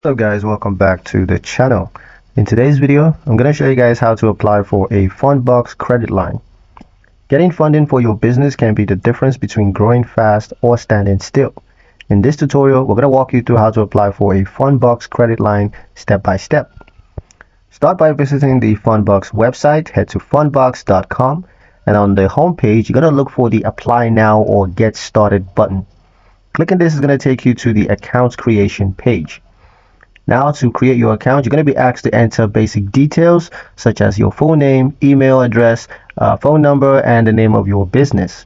What's up guys, welcome back to the channel. In today's video, I'm going to show you guys how to apply for a Fundbox credit line. Getting funding for your business can be the difference between growing fast or standing still. In this tutorial, we're going to walk you through how to apply for a Fundbox credit line step by step. Start by visiting the Fundbox website. Head to fundbox.com, and on the home page, you're going to look for the Apply Now or Get Started button. Clicking this is going to take you to the account creation page. Now, to create your account, you're going to be asked to enter basic details such as your full name, email address, phone number, and the name of your business.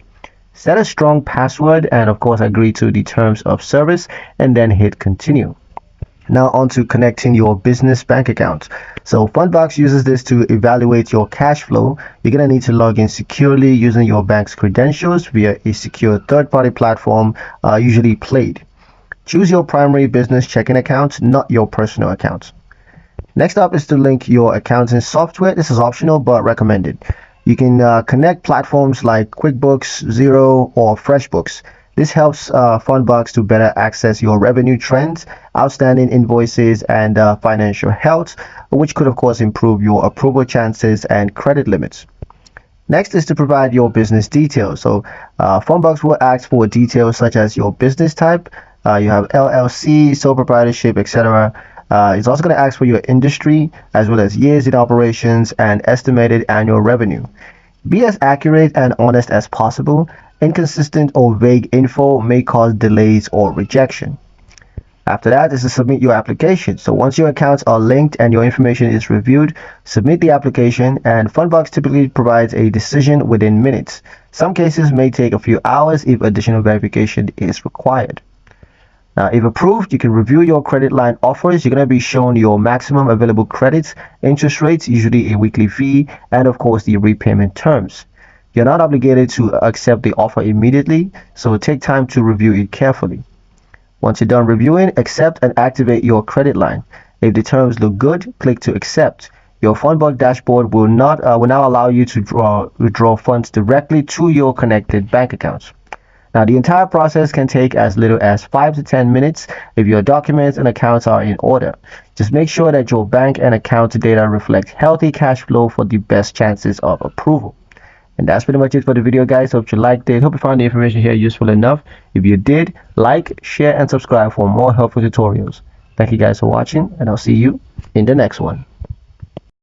Set a strong password and of course agree to the terms of service, and then hit continue. Now on to connecting your business bank account. So Fundbox uses this to evaluate your cash flow. You're going to need to log in securely using your bank's credentials via a secure third-party platform, usually Plaid. Choose your primary business checking account, not your personal account. Next up is to link your accounting software. This is optional but recommended. You can connect platforms like QuickBooks, Xero, or FreshBooks. This helps Fundbox to better access your revenue trends, outstanding invoices, and financial health, which could of course improve your approval chances and credit limits. Next is to provide your business details. So Fundbox will ask for details such as your business type. You have LLC, sole proprietorship, etc. It's also going to ask for your industry as well as years in operations and estimated annual revenue. Be as accurate and honest as possible. Inconsistent or vague info may cause delays or rejection. After that is to submit your application. So once your accounts are linked and your information is reviewed, submit the application, and Fundbox typically provides a decision within minutes. Some cases may take a few hours if additional verification is required. Now, if approved, you can review your credit line offers. You're going to be shown your maximum available credits, interest rates, usually a weekly fee, and of course the repayment terms. You're not obligated to accept the offer immediately, so take time to review it carefully. Once you're done reviewing, accept and activate your credit line. If the terms look good, click to accept. Your Fundbox dashboard will now allow you to withdraw funds directly to your connected bank accounts. Now, the entire process can take as little as 5 to 10 minutes if your documents and accounts are in order. Just make sure that your bank and account data reflect healthy cash flow for the best chances of approval. And that's pretty much it for the video, guys. Hope you liked it. Hope you found the information here useful enough. If you did, like, share, and subscribe for more helpful tutorials. Thank you guys for watching, and I'll see you in the next one.